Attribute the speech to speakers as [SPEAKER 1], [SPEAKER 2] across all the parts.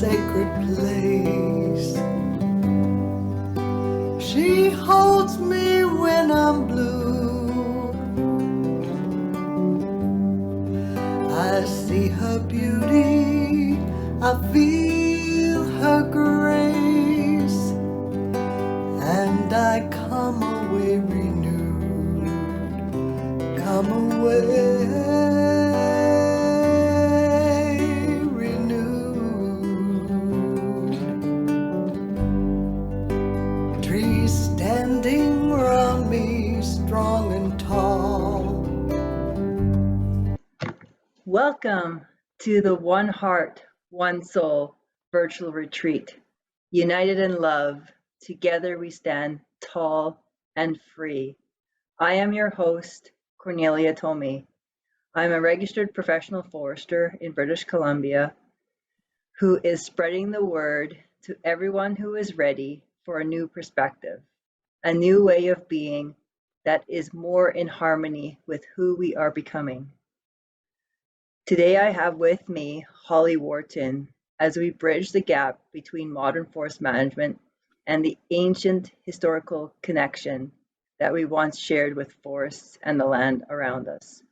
[SPEAKER 1] sacred place. She holds me when I'm blue. I see her beauty, I feel her grace, and I come away renewed, come away renewed. Trees standing round me, strong and tall.
[SPEAKER 2] Welcome to the One Heart, One Soul virtual retreat. United in love, together we stand tall and free. I am your host, Cornelia Tomei. I'm a registered professional forester in British Columbia who is spreading the word to everyone who is ready for a new perspective, a new way of being that is more in harmony with who we are becoming. Today I have with me Holly Worton as we bridge the gap between modern forest management and the ancient historical connection that we once shared with forests and the land around us.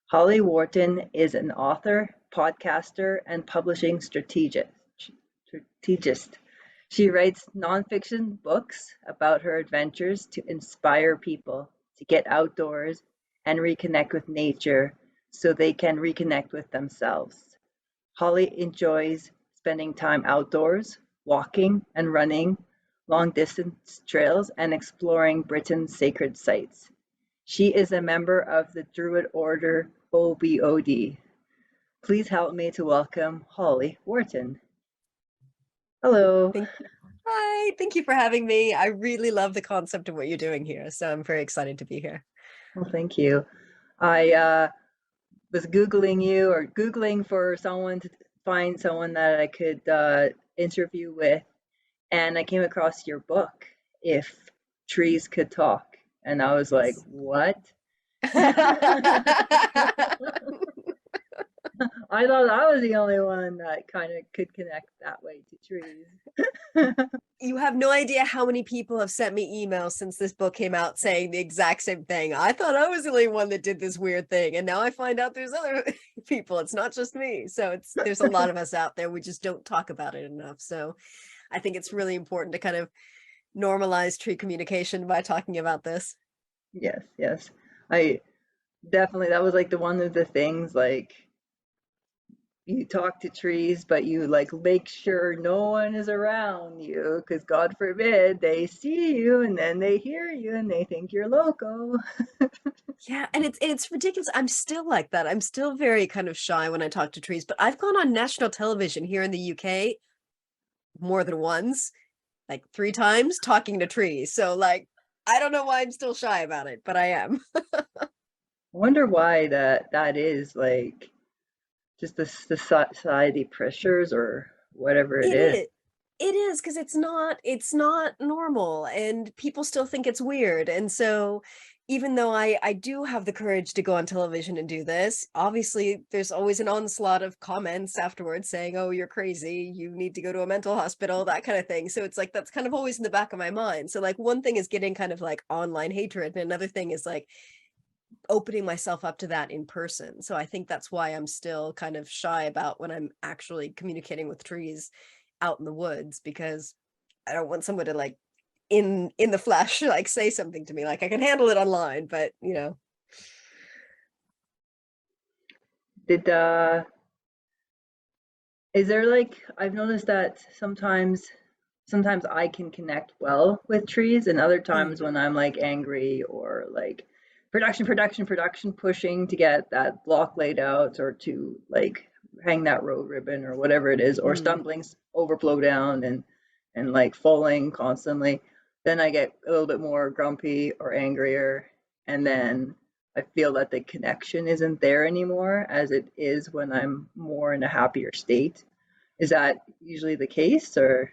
[SPEAKER 2] Holly Worton is an author, podcaster, and publishing strategist. She writes nonfiction books about her adventures to inspire people to get outdoors and reconnect with nature so they can reconnect with themselves. Holly enjoys spending time outdoors, walking and running long distance trails, and exploring Britain's sacred sites. She is a member of the Druid Order OBOD. Please help me to welcome Holly Worton. Hello.
[SPEAKER 3] Hi, thank you for having me. I really love the concept of what you're doing here, so I'm very excited to be here.
[SPEAKER 2] Well, thank you. I was Googling you or Googling for someone to find someone that I could interview with, and I came across your book, If Trees Could Talk, and I was like, what? I thought I was the only one that kind of could connect that way to trees.
[SPEAKER 3] You have no idea how many people have sent me emails since this book came out saying the exact same thing. I thought I was the only one that did this weird thing, and now I find out there's other people. It's not just me. So there's a lot of us out there. We just don't talk about it enough. So I think it's really important to kind of normalize tree communication by talking about this.
[SPEAKER 2] Yes. I definitely, that was like one of the things, like, you talk to trees, but you like make sure no one is around you, because God forbid they see you and then they hear you and they think you're loco.
[SPEAKER 3] Yeah, and it's ridiculous. I'm still like that. I'm still very kind of shy when I talk to trees, but I've gone on national television here in the UK more than once, like 3 times, talking to trees. So like, I don't know why I'm still shy about it, but I am.
[SPEAKER 2] I wonder why that is, like, just the society pressures or whatever it is.
[SPEAKER 3] It is because it's not normal, and people still think it's weird. And so even though I do have the courage to go on television and do this, obviously there's always an onslaught of comments afterwards saying, oh, you're crazy, you need to go to a mental hospital, that kind of thing. So it's like that's kind of always in the back of my mind. So like one thing is getting kind of like online hatred, and another thing is like opening myself up to that in person. So I think that's why I'm still kind of shy about when I'm actually communicating with trees out in the woods, because I don't want someone to like in the flesh like say something to me. Like I can handle it online, but you know.
[SPEAKER 2] Is there, like, I've noticed that sometimes I can connect well with trees, and other times when I'm like angry or like production pushing to get that block laid out or to like hang that road ribbon or whatever it is, or stumbling over blow down and like falling constantly, then I get a little bit more grumpy or angrier, and then I feel that the connection isn't there anymore as it is when I'm more in a happier state. Is that usually the case, or?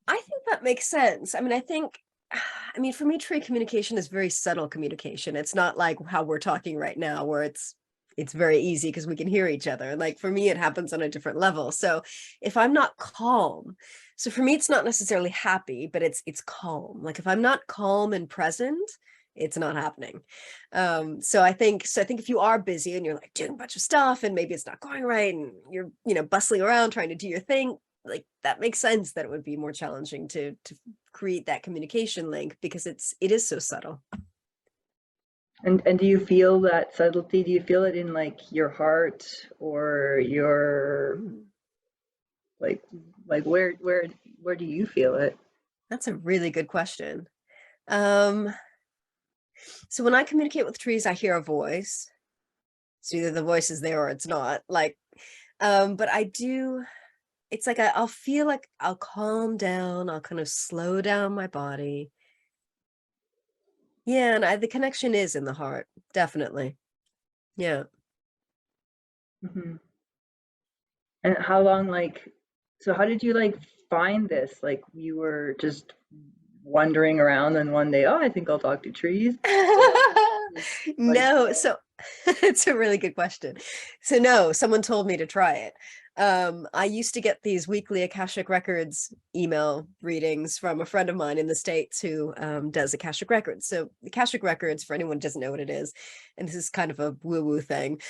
[SPEAKER 3] I think that makes sense. I mean, for me, tree communication is very subtle communication. It's not like how we're talking right now, where it's it's very easy because we can hear each other. Like for me, it happens on a different level. So if I'm not calm, so for me, it's not necessarily happy, but it's calm. Like if I'm not calm and present, it's not happening. So I think if you are busy and you're like doing a bunch of stuff and maybe it's not going right and you're, bustling around trying to do your thing, like that makes sense that it would be more challenging to create that communication link because it is so subtle.
[SPEAKER 2] And do you feel that subtlety? Do you feel it in like your heart or your
[SPEAKER 3] Mm,
[SPEAKER 2] like like where do you feel it?
[SPEAKER 3] that's a really good question. Um, so when I communicate with trees, I hear a voice. So either the voice is there or it's not. But I do, it's like I'll feel like I'll calm down, I'll kind of slow down my body. Yeah, and the connection is in the heart, definitely. Yeah.
[SPEAKER 2] Hmm. And how long so how did you like find this? Like you were just wandering around and one day, oh, I think I'll talk to trees. Or just like,
[SPEAKER 3] No, so it's a really good question. So no, someone told me to try it. I used to get these weekly Akashic Records email readings from a friend of mine in the States who does Akashic Records. So Akashic Records, for anyone who doesn't know what it is, and this is kind of a woo-woo thing,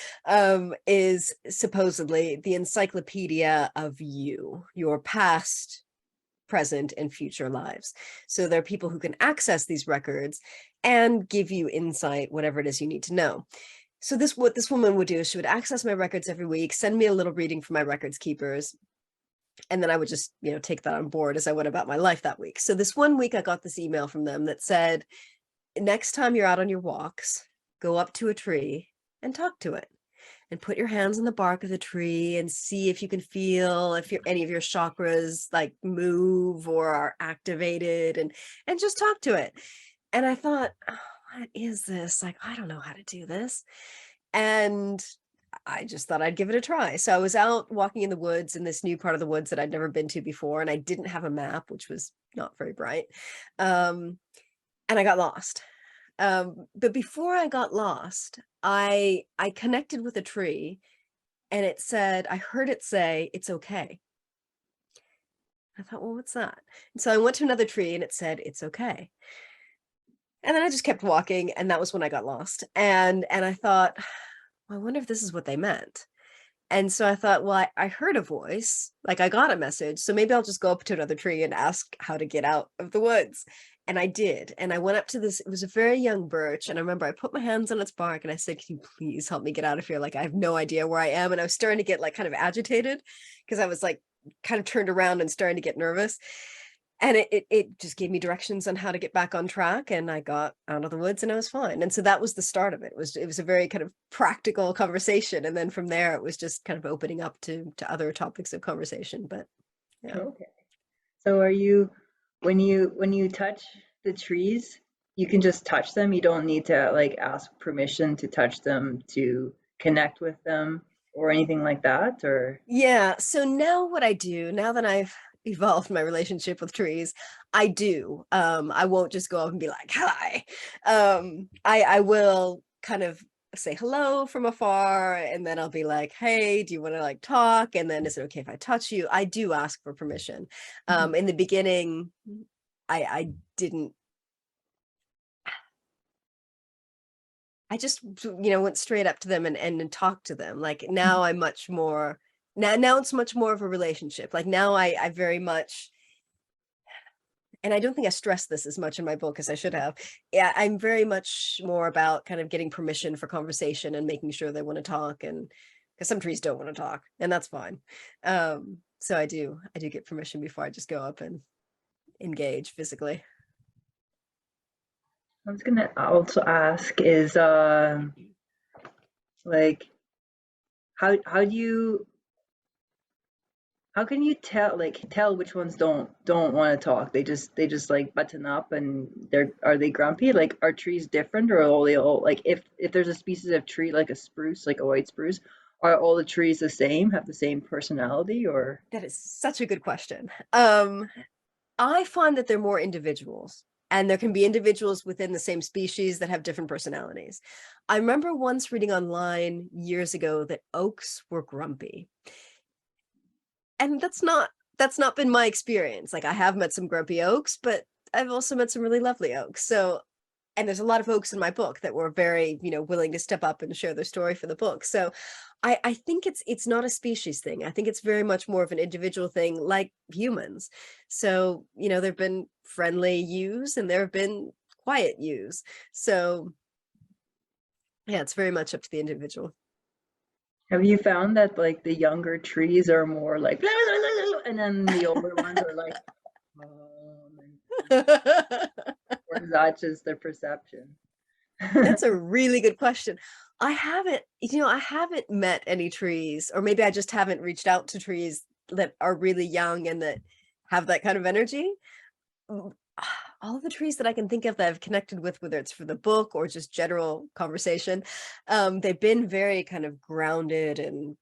[SPEAKER 3] is supposedly the encyclopedia of you, your past, present, and future lives. So there are people who can access these records and give you insight, whatever it is you need to know. So what this woman would do is she would access my records every week, send me a little reading from my records keepers, and then I would just, take that on board as I went about my life that week. So this one week I got this email from them that said, next time you're out on your walks, go up to a tree and talk to it and put your hands on the bark of the tree and see if you can feel if any of your chakras like move or are activated, and just talk to it. And I thought, oh, what is this? Like, I don't know how to do this. And I just thought I'd give it a try. So I was out walking in the woods in this new part of the woods that I'd never been to before, and I didn't have a map, which was not very bright. Um, and I got lost. But before I got lost, I connected with a tree, and I heard it say, "It's okay." I thought, well, what's that? And so I went to another tree and it said, "It's okay." And then I just kept walking, and that was when I got lost. And I thought, well, I wonder if this is what they meant. And so I thought, well, I heard a voice, like I got a message. So maybe I'll just go up to another tree and ask how to get out of the woods. And I did. And I went up to this, it was a very young birch. And I remember I put my hands on its bark and I said, "Can you please help me get out of here? Like I have no idea where I am." And I was starting to get like kind of agitated because I was like kind of turned around and starting to get nervous. And it just gave me directions on how to get back on track, and I got out of the woods and I was fine. And so that was the start of it. It was a very kind of practical conversation, and then from there it was just kind of opening up to other topics of conversation. But yeah.
[SPEAKER 2] okay. So are you when you touch the trees, you can just touch them. You don't need to like ask permission to touch them to connect with them or anything like that, or
[SPEAKER 3] Yeah, so now what I do, now that I've evolved my relationship with trees, I do. I won't just go up and be like, "Hi." I will kind of say hello from afar, and then I'll be like, "Hey, do you want to like talk?" And then, "Is it okay if I touch you?" I do ask for permission.
[SPEAKER 2] Mhm.
[SPEAKER 3] In the beginning, I didn't. I just, went straight up to them and talked to them. Like now I'm much more, now it's much more of a relationship. Like now I very much, and I don't think I stressed this as much in my book as I should have. Yeah, I'm very much more about kind of getting permission for conversation and making sure they want to talk, and because some trees don't want to talk, and that's fine. So I do get permission before I just go up and engage physically.
[SPEAKER 2] I was gonna also ask is like how do you how can you tell which ones don't want to talk? They just like button up and are they grumpy? Like are trees different or are they all like if there's a species of tree like a spruce, like a white spruce, are all the trees the same, have the same personality or
[SPEAKER 3] That is such a good question. I find that they're more individuals. And there can be individuals within the same species that have different personalities. I remember once reading online years ago that oaks were grumpy. And that's not been my experience. Like, I have met some grumpy oaks, but I've also met some really lovely oaks. So, and there's a lot of oaks in my book that were very, willing to step up and share their story for the book. So I think it's not a species thing. I think it's very much more of an individual thing, like humans. So, there've been friendly yous and there have been quiet yous. So yeah, it's very much up to the individual.
[SPEAKER 2] Have you found that like the younger trees are more like blah, blah, blah, blah, and then the older ones are like or is that just their perception?
[SPEAKER 3] That's a really good question. I haven't met any trees, or maybe I just haven't reached out to trees that are really young and that have that kind of energy. Mm, All the trees that I can think of that I've connected with, whether it's for the book or just general conversation, they've been very kind of grounded and,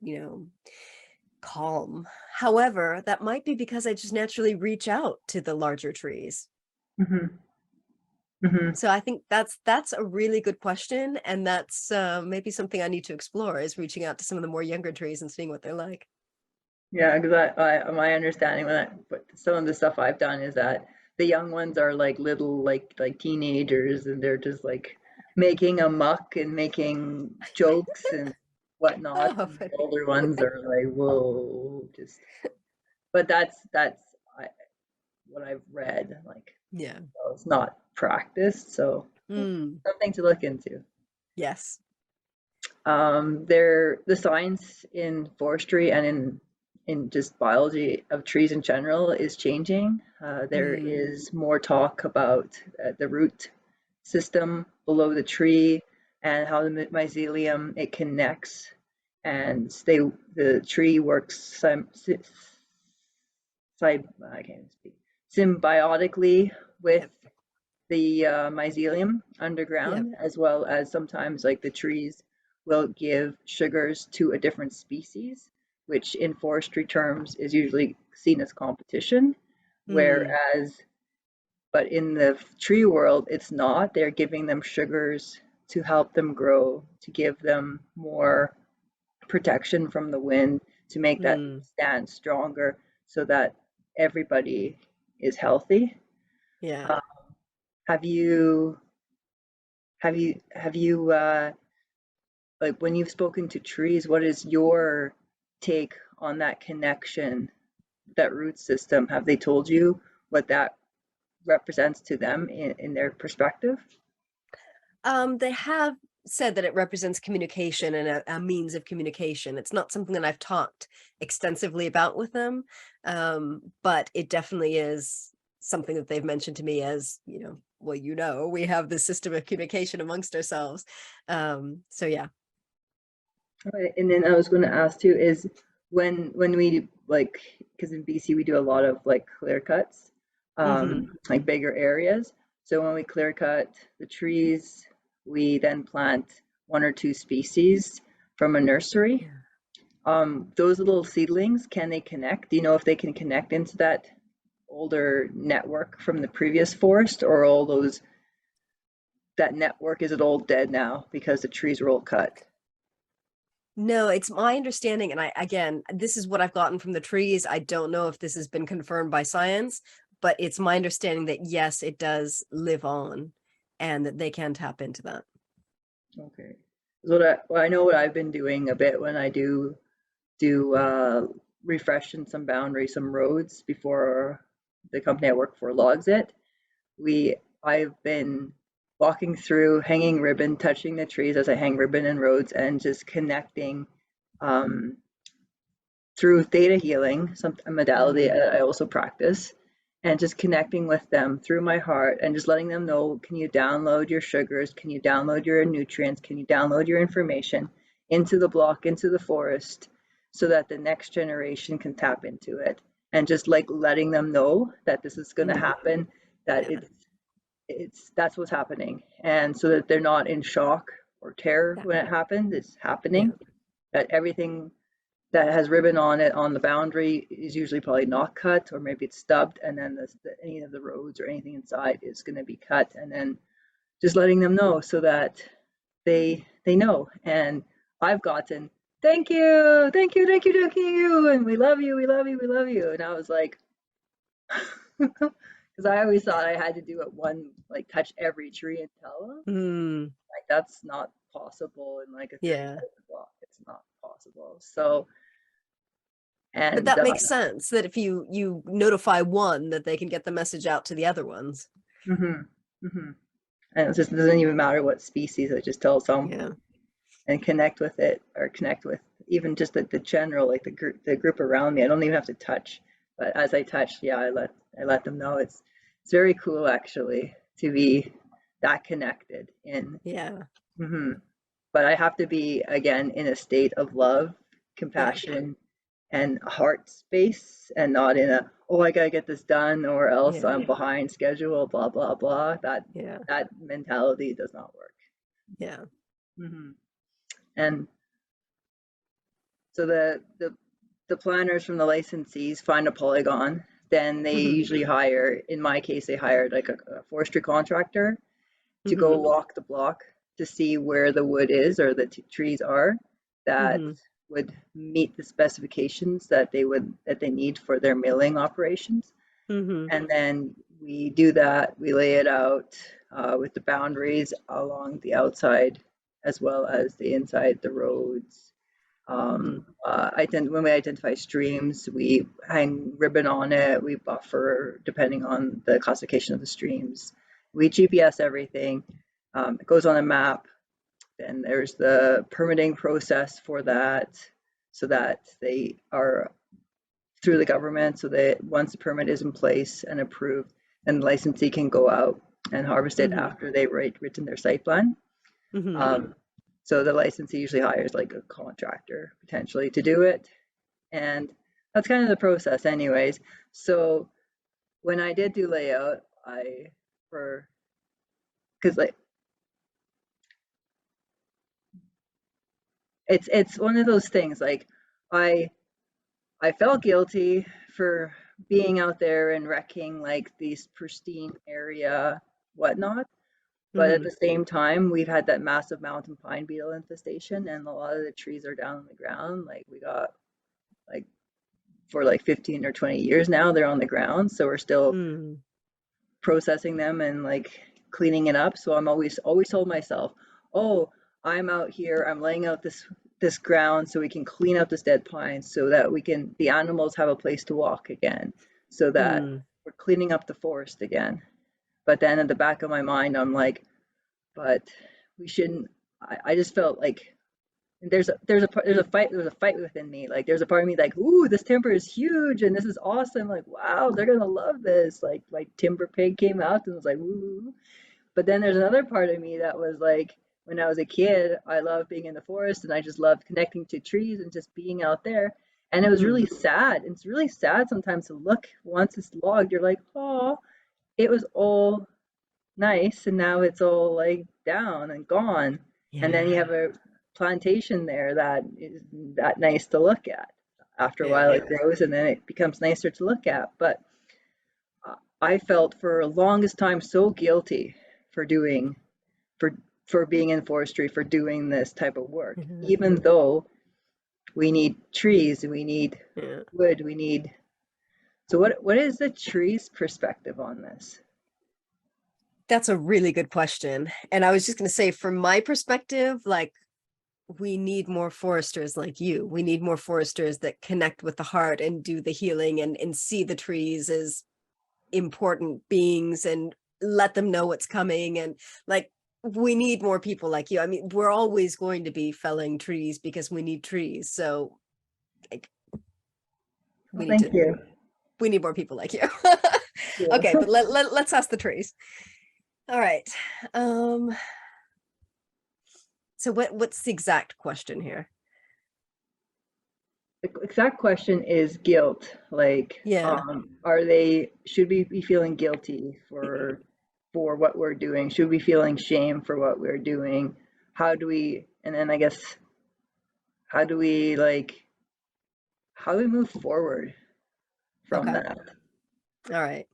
[SPEAKER 3] calm. However, that might be because I just naturally reach out to the larger trees.
[SPEAKER 2] Hmm. Hmm.
[SPEAKER 3] So I think that's a really good question, and that's maybe something I need to explore, is reaching out to some of the more younger trees and seeing what they're like.
[SPEAKER 2] Yeah, because my understanding but some of the stuff I've done is that the young ones are like little like teenagers and they're just like making a muck and making jokes and whatnot.
[SPEAKER 3] Oh,
[SPEAKER 2] And the
[SPEAKER 3] funny.
[SPEAKER 2] older ones are like, whoa, just. But that's what I've read. Like,
[SPEAKER 3] Yeah.
[SPEAKER 2] so it's not practiced, so
[SPEAKER 3] Mm,
[SPEAKER 2] something to look into.
[SPEAKER 3] yes.
[SPEAKER 2] The science in forestry and in just biology of trees in general is changing. There
[SPEAKER 3] Mm,
[SPEAKER 2] is more talk about the root system below the tree and how the mycelium it connects, and the tree works I can't speak symbiotically with
[SPEAKER 3] yep.
[SPEAKER 2] the mycelium
[SPEAKER 3] Yep.
[SPEAKER 2] underground, as well as sometimes like the trees will give sugars to a different species, which in forestry terms is usually seen as competition.
[SPEAKER 3] Mm,
[SPEAKER 2] Whereas, but in the tree world, it's not. They're giving them sugars to help them grow, to give them more protection from the wind, to make that
[SPEAKER 3] mm,
[SPEAKER 2] stand stronger so that everybody is healthy.
[SPEAKER 3] yeah.
[SPEAKER 2] Uh, have you have you like when you've spoken to trees, what is your take on that connection, that root system? Have they told you what that represents to them in their perspective?
[SPEAKER 3] They have said that it represents communication and a means of communication. It's not something that I've talked extensively about with them, but it definitely is something that they've mentioned to me as, well, we have this system of communication amongst ourselves. So yeah.
[SPEAKER 2] Right. And then I was going to ask too is when we like because in BC we do a lot of like clear cuts,
[SPEAKER 3] Hmm.
[SPEAKER 2] like bigger areas. So when we clear cut the trees, we then plant one or two species from a nursery.
[SPEAKER 3] Yeah.
[SPEAKER 2] Those little seedlings, can they connect? Do you know if they can connect into that older network from the previous forest, or all those that network is it all dead now because the trees were all cut?
[SPEAKER 3] No, it's my understanding, and again, this is what I've gotten from the trees. I don't know if this has been confirmed by science, but it's my understanding that yes, it does live on and that they can tap into that.
[SPEAKER 2] Okay. Well, I know what I've been doing a bit when I do refreshing some boundaries, some roads before the company I work for logs it. We I've been walking through, hanging ribbon, touching the trees as I hang ribbon in roads, and just connecting um, through theta healing, some a modality
[SPEAKER 3] Mm,
[SPEAKER 2] I also practice, and just connecting with them through my heart and just letting them know, can you download your sugars? Can you download your nutrients? Can you download your information into the block, into the forest, so that the next generation can tap into it? And just like letting them know that this is going to
[SPEAKER 3] mm,
[SPEAKER 2] happen, that
[SPEAKER 3] yeah,
[SPEAKER 2] it's that's what's happening, and so that they're not in shock or terror
[SPEAKER 3] yeah,
[SPEAKER 2] when it happens. It's
[SPEAKER 3] yeah,
[SPEAKER 2] happening. That everything that has ribbon on it on the boundary is usually probably not cut, or maybe it's stubbed, and then any of the roads or anything inside is going to be cut, and then just letting them know so that they know. And I've gotten thank you, thank you, thank you, thank you, and we love you, we love you, we love you. And I was like, because I always thought I had to do it one, like touch every tree and tell them. Like that's not possible in like a 30
[SPEAKER 3] Yeah.
[SPEAKER 2] block. It's not possible. So,
[SPEAKER 3] But
[SPEAKER 2] and
[SPEAKER 3] that makes sense that if you notify one, that they can get the message out to the other ones.
[SPEAKER 2] and it just doesn't even matter what species. It just tells them.
[SPEAKER 3] Yeah.
[SPEAKER 2] And connect with it, or connect with even just the general, like the group around me. I don't even have to touch, but as I touch, yeah, I let them know. It's very cool actually to be that connected in.
[SPEAKER 3] Yeah.
[SPEAKER 2] But I have to be again in a state of love,
[SPEAKER 3] Yeah.
[SPEAKER 2] compassion, and heart space, and not in a, oh, I gotta get this done or else
[SPEAKER 3] Yeah.
[SPEAKER 2] I'm behind schedule, blah blah blah.
[SPEAKER 3] Yeah.
[SPEAKER 2] That mentality does not work.
[SPEAKER 3] Yeah.
[SPEAKER 2] And so the planners from the licensees find a polygon, then they usually hire, in my case, they hired like a forestry contractor to go walk the block to see where the wood is or the trees are that would meet the specifications that they need for their milling operations. And then we do that, we lay it out with the boundaries along the outside as well as the inside, the roads. When we identify streams, we hang ribbon on it, we buffer depending on the classification of the streams. We GPS everything. It goes on a map. Then there's the permitting process for that, so that they are through the government, so that once the permit is in place and approved, then the licensee can go out and harvest it after they've written their site plan. So the licensee usually hires like a contractor potentially to do it. And that's kind of the process anyways. So when I did do layout, because like, it's one of those things, like I felt guilty for being out there and wrecking like these pristine area, whatnot. But at the same time, we've had that massive mountain pine beetle infestation, and a lot of the trees are down on the ground. Like we got like for like 15 or 20 years now, they're on the ground. So we're still processing them and like cleaning it up. So I'm always told myself, oh, I'm out here, I'm laying out this ground so we can clean up this dead pine so that the animals have a place to walk again, so that we're cleaning up the forest again. But then at the back of my mind, I'm like, but we shouldn't. I just felt like there's a fight within me. Like there's a part of me like, ooh, this timber is huge and this is awesome. Like, wow, they're gonna love this. Like my timber pig came out and was like, ooh. But then there's another part of me that was like, when I was a kid, I loved being in the forest and I just loved connecting to trees and just being out there. And it was really sad. It's really sad sometimes to look, once it's logged, you're like, oh, it was all nice and now it's all like down and gone. And then you have a plantation there that is that nice to look at. After a while it grows and then it becomes nicer to look at. But I felt for the longest time so guilty for being in forestry, for doing this type of work, even though we need trees, we need wood, we need. So what is the tree's perspective on this?
[SPEAKER 3] That's a really good question. And I was just going to say, from my perspective, like, we need more foresters like you. We need more foresters that connect with the heart and do the healing and see the trees as important beings and let them know what's coming. And like, we need more people like you. I mean, we're always going to be felling trees because we need trees. So like, we need more people like you. Okay, but let's ask the trees. All right. So what's the exact question here?
[SPEAKER 2] The exact question is guilt. Like, should we be feeling guilty for what we're doing? Should we be feeling shame for what we're doing? How do we, and then I guess, how do we like how do we move forward from
[SPEAKER 3] Okay.
[SPEAKER 2] that?
[SPEAKER 3] All right.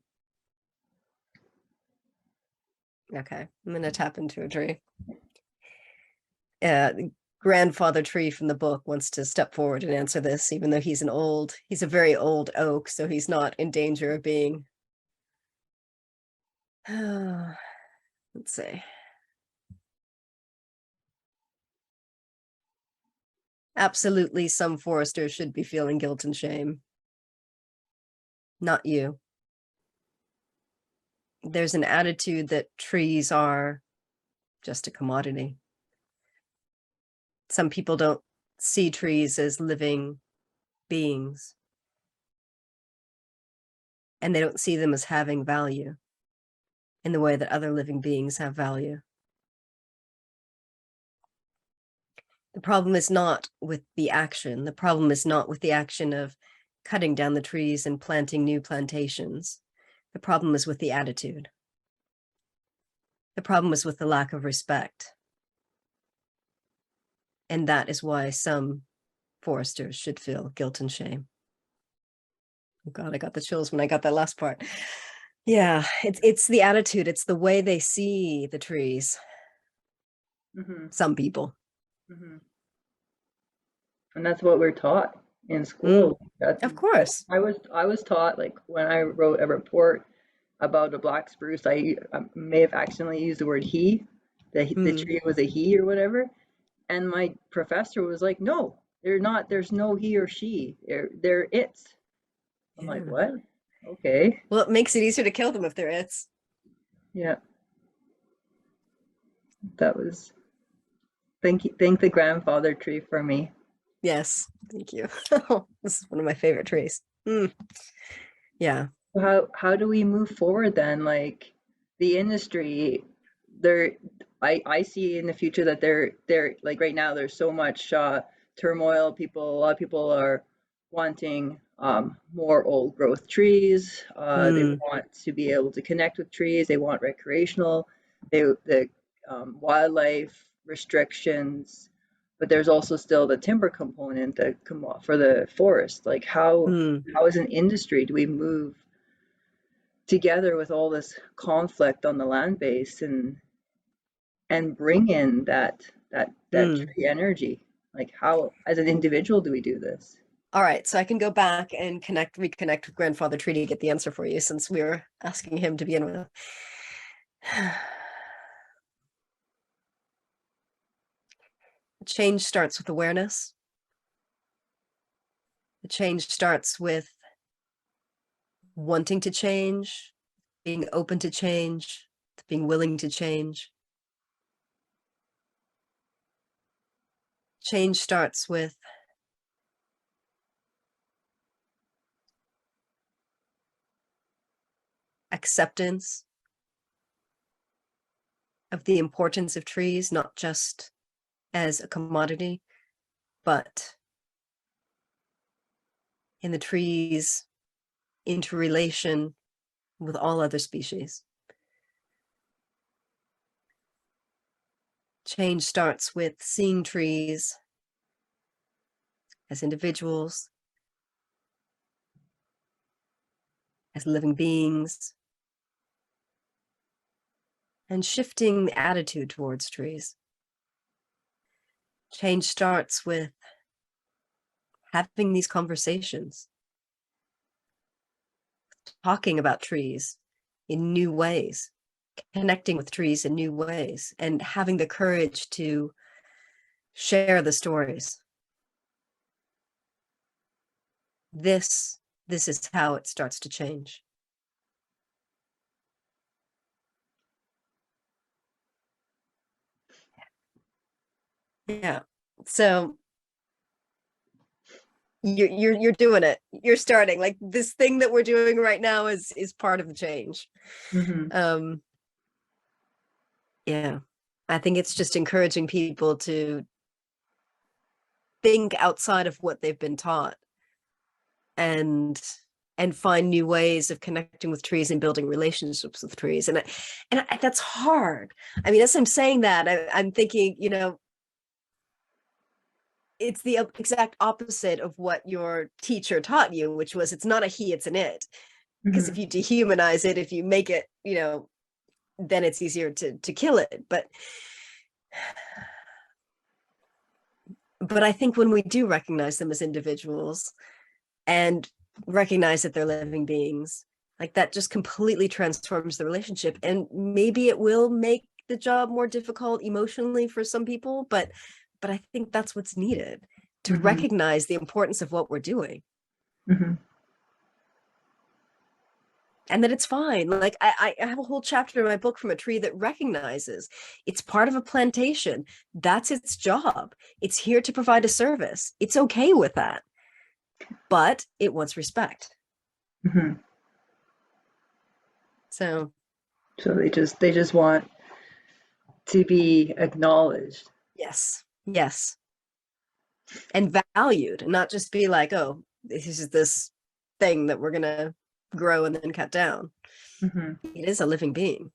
[SPEAKER 3] Okay. I'm going to tap into a tree. The grandfather tree from the book wants to step forward and answer this, even though he's a very old oak, so he's not in danger of being. Let's see. Absolutely, some foresters should be feeling guilt and shame. Not you. There's an attitude that trees are just a commodity. Some people don't see trees as living beings, and they don't see them as having value in the way that other living beings have value. The problem is not with the action. The problem is not with the action of cutting down the trees and planting new plantations. The problem is with the attitude. The problem is with the lack of respect. And that is why some foresters should feel guilt and shame. Oh God, I got the chills when I got that last part. Yeah, it's the attitude. It's the way they see the trees.
[SPEAKER 2] Mm-hmm.
[SPEAKER 3] Some people.
[SPEAKER 2] Mm-hmm. And that's what we're taught in school.
[SPEAKER 3] Of course.
[SPEAKER 2] I was taught, like, when I wrote a report about a black spruce, I may have accidentally used the word he. The tree was a he or whatever. And my professor was like, no, they're not. There's no he or she. They're it's. I'm like, what? Okay.
[SPEAKER 3] Well, it makes it easier to kill them if they're it's.
[SPEAKER 2] Yeah. That was, thank the grandfather tree for me.
[SPEAKER 3] Yes, thank you. This is one of my favorite trees. Yeah.
[SPEAKER 2] How do we move forward then? Like, the industry, I see in the future that they're like, right now there's so much turmoil. A lot of people are wanting more old growth trees. They want to be able to connect with trees. They want recreational, the wildlife restrictions, but there's also still the timber component that for the forest. Like, how as an industry do we move together with all this conflict on the land base and bring in that tree energy? Like, how as an individual do we do this?
[SPEAKER 3] All right, so I can go back and reconnect with grandfather tree to get the answer for you, since we were asking him to begin with. Change starts with awareness. The change starts with wanting to change, being open to change, being willing to change. Change starts with acceptance of the importance of trees, not just as a commodity, but in the trees' interrelation with all other species. Change starts with seeing trees as individuals, as living beings, and shifting the attitude towards trees. Change starts with having these conversations, talking about trees in new ways, connecting with trees in new ways, and having the courage to share the stories. This is how it starts to change. Yeah. So you're doing it. You're starting. Like, this thing that we're doing right now is part of the change. Yeah. I think it's just encouraging people to think outside of what they've been taught and find new ways of connecting with trees and building relationships with trees. And that's hard. I mean, as I'm saying that, I'm thinking, it's the exact opposite of what your teacher taught you, which was it's not a he, it's an it. Because if
[SPEAKER 2] Mhm.
[SPEAKER 3] you dehumanize it, if you make it, then it's easier to kill it. But I think when we do recognize them as individuals and recognize that they're living beings, like that just completely transforms the relationship. And maybe it will make the job more difficult emotionally for some people, but I think that's what's needed, to
[SPEAKER 2] Mhm.
[SPEAKER 3] recognize the importance of what we're doing,
[SPEAKER 2] Mhm.
[SPEAKER 3] and that it's fine. Like I have a whole chapter in my book from a tree that recognizes it's part of a plantation. That's its job. It's here to provide a service. It's okay with that, but it wants respect.
[SPEAKER 2] Mhm.
[SPEAKER 3] So
[SPEAKER 2] So they just want to be acknowledged.
[SPEAKER 3] yes, yes, and valued, and not just be like, oh, this is this thing that we're gonna grow and then cut down.
[SPEAKER 2] Mhm.
[SPEAKER 3] It is a living being.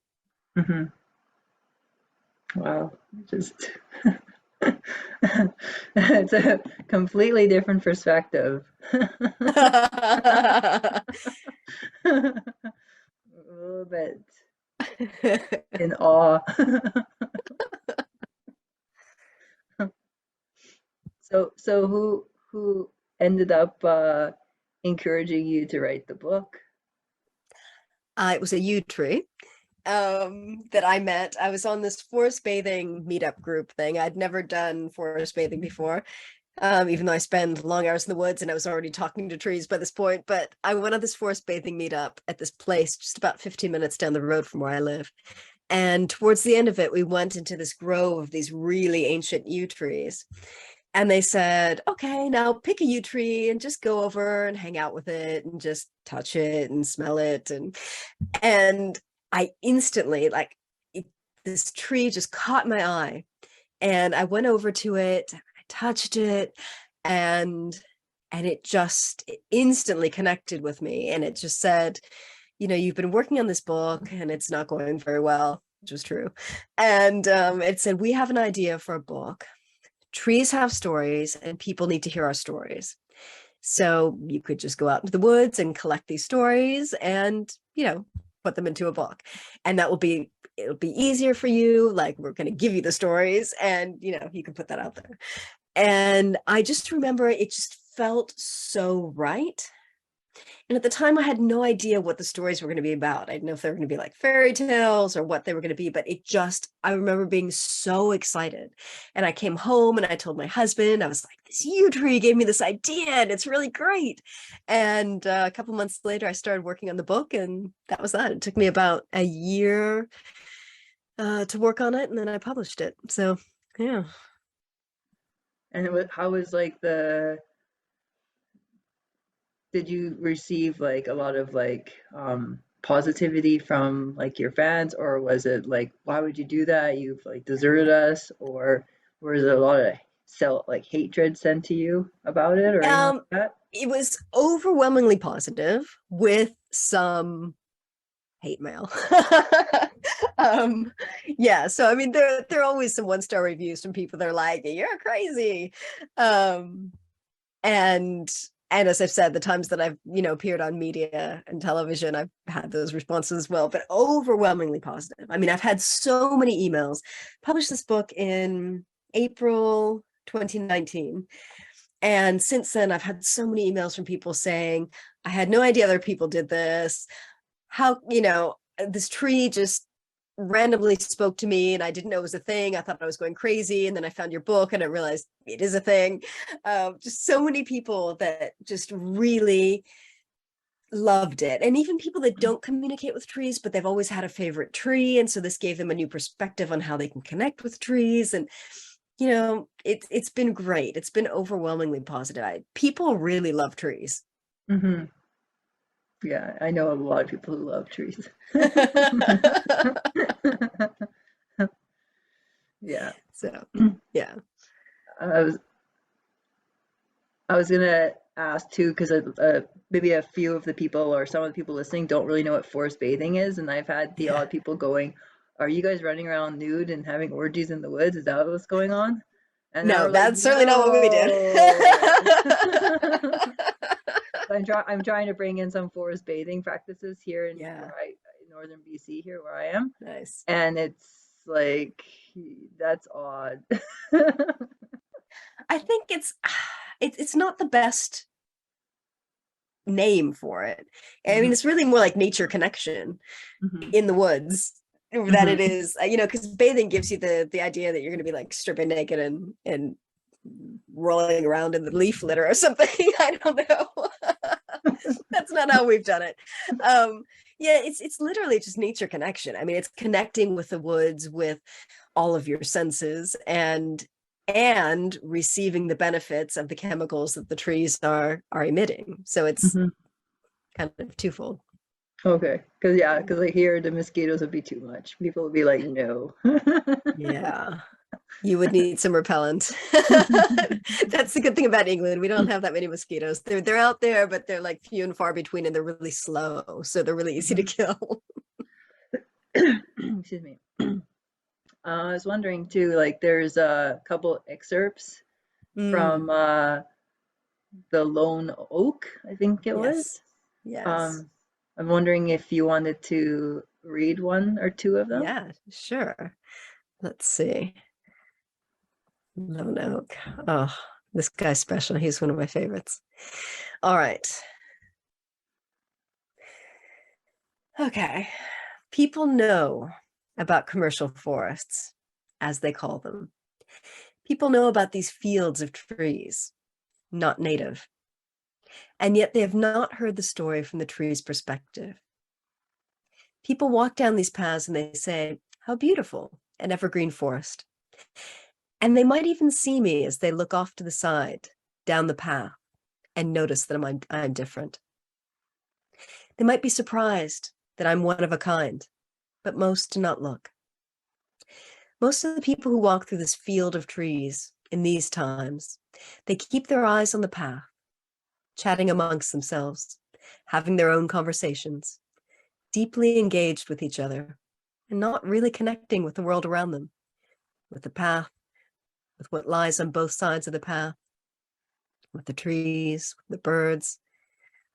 [SPEAKER 2] Mhm. Wow. Just it's a completely different perspective. A little bit in awe. So who ended up encouraging you to write the book?
[SPEAKER 3] It was a yew tree that I met. I was on this forest bathing meetup group thing. I'd never done forest bathing before, even though I spend long hours in the woods and I was already talking to trees by this point. But I went on this forest bathing meetup at this place just about 15 minutes down the road from where I live. And towards the end of it, we went into this grove of these really ancient yew trees. And they said, okay, now pick a yew tree and just go over and hang out with it and just touch it and smell it. And I instantly, like, this tree just caught my eye. And I went over to it, I touched it, and it just instantly connected with me. And it just said, you've been working on this book and it's not going very well, which was true. And it said, we have an idea for a book. Trees have stories and people need to hear our stories. So you could just go out into the woods and collect these stories and, put them into a book. And it'll be easier for you. Like, we're going to give you the stories and, you can put that out there. And I just remember it just felt so right. And at the time, I had no idea what the stories were going to be about. I didn't know if they were going to be like fairy tales or what they were going to be, but I remember being so excited. And I came home and I told my husband, I was like, this yew tree gave me this idea and it's really great. And a couple months later, I started working on the book, and that was that. It took me about a year to work on it, and then I published it. So, yeah.
[SPEAKER 2] And how was like did you receive like a lot of like positivity from like your fans, or was it like, why would you do that? You've like deserted us, or was there a lot of hatred sent to you about it or anything like
[SPEAKER 3] Um,
[SPEAKER 2] that?
[SPEAKER 3] it was overwhelmingly positive with some hate mail. um yeah, so I mean, there are always some one-star reviews from people that are like, you're crazy. um and as I've said, the times that I've appeared on media and television, I've had those responses as well, but overwhelmingly positive. I mean, I've had so many emails. Published this book in April 2019, and since then I've had so many emails from people saying, I had no idea other people did this. How, this tree just randomly spoke to me and I didn't know it was a thing. I thought I was going crazy. And then I found your book and I realized it is a thing. Just so many people that just really loved it. And even people that don't communicate with trees, but they've always had a favorite tree. And so this gave them a new perspective on how they can connect with trees. And, it's been great. It's been overwhelmingly positive. People really love trees.
[SPEAKER 2] Hmm. Yeah, I know a lot of people who love trees. Yeah.
[SPEAKER 3] So, yeah.
[SPEAKER 2] I was I was gonna ask too, because maybe a few of the people or some of the people listening don't really know what forest bathing is, and I've had the
[SPEAKER 3] Yeah.
[SPEAKER 2] odd people going, "Are you guys running around nude and having orgies in the woods? Is that what's going on?" And now
[SPEAKER 3] No,
[SPEAKER 2] we're like,
[SPEAKER 3] that's certainly not what we did.
[SPEAKER 2] no. I'm trying to bring in some forest bathing practices here in
[SPEAKER 3] Yeah,
[SPEAKER 2] northern BC here where I am,
[SPEAKER 3] nice.
[SPEAKER 2] and it's like that's odd.
[SPEAKER 3] I think it's not the best name for it. I mean,
[SPEAKER 2] Mhm,
[SPEAKER 3] it's really more like nature connection
[SPEAKER 2] mhm,
[SPEAKER 3] in the woods than
[SPEAKER 2] mhm.
[SPEAKER 3] it is, because bathing gives you the idea that you're going to be like stripping naked and rolling around in the leaf litter or something. I don't know. That's not how we've done it. Yeah, it's literally just nature connection. I mean, it's connecting with the woods with all of your senses and receiving the benefits of the chemicals that the trees are emitting. So it's
[SPEAKER 2] Mhm.
[SPEAKER 3] kind of twofold.
[SPEAKER 2] Okay, because I hear the mosquitoes would be too much. People would be like, no.
[SPEAKER 3] Yeah. You would need some repellent. That's the good thing about England. We don't have that many mosquitoes. They're out there, but they're like few and far between, and they're really slow, so they're really easy to kill.
[SPEAKER 2] Excuse me. I was wondering too, like there's a couple excerpts from
[SPEAKER 3] Mm,
[SPEAKER 2] the Lone Oak, I think it was.
[SPEAKER 3] yes. Yes.
[SPEAKER 2] Um, I'm wondering if you wanted to read one or two of them.
[SPEAKER 3] Yeah, sure. Let's see. Lone Oak. Oh, this guy's special. He's one of my favorites. All right. Okay. People know about commercial forests, as they call them. People know about these fields of trees, not native. And yet they have not heard the story from the tree's perspective. People walk down these paths and they say, how beautiful, an evergreen forest. And they might even see me as they look off to the side, down the path, and notice that I'm different. They might be surprised that I'm one of a kind, but most do not look. Most of the people who walk through this field of trees in these times, they keep their eyes on the path, chatting amongst themselves, having their own conversations, deeply engaged with each other, and not really connecting with the world around them, with the path, with what lies on both sides of the path, with the trees, with the birds.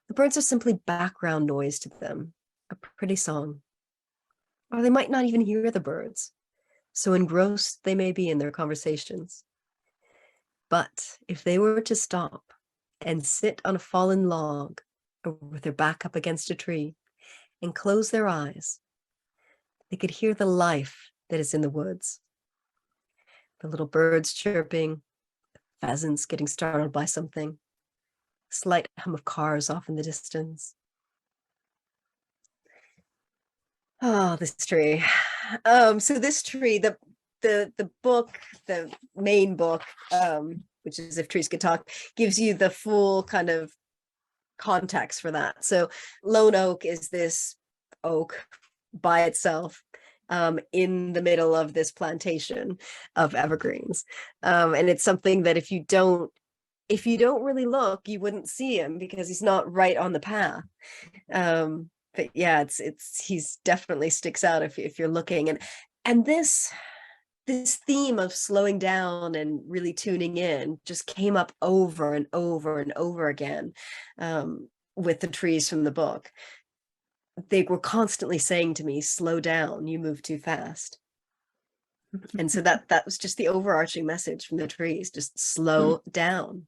[SPEAKER 3] The birds are simply background noise to them, a pretty song. Or they might not even hear the birds, so engrossed they may be in their conversations. But if they were to stop and sit on a fallen log or with their back up against a tree and close their eyes, they could hear the life that is in the woods. The little birds chirping, pheasants getting startled by something, slight hum of cars off in the distance. Oh, this tree. So this tree, the book, the main book, which is If Trees Could Talk, gives you the full kind of context for that. So lone oak is this oak by itself in the middle of this plantation of evergreens. And it's something that if you don't really look, you wouldn't see him because he's not right on the path. But yeah, he's definitely sticks out if you're looking. And this theme of slowing down and really tuning in just came up over and over and over again with the trees from the book. They were constantly saying to me, slow down, you move too fast. And so that was just the overarching message from the trees, just slow down.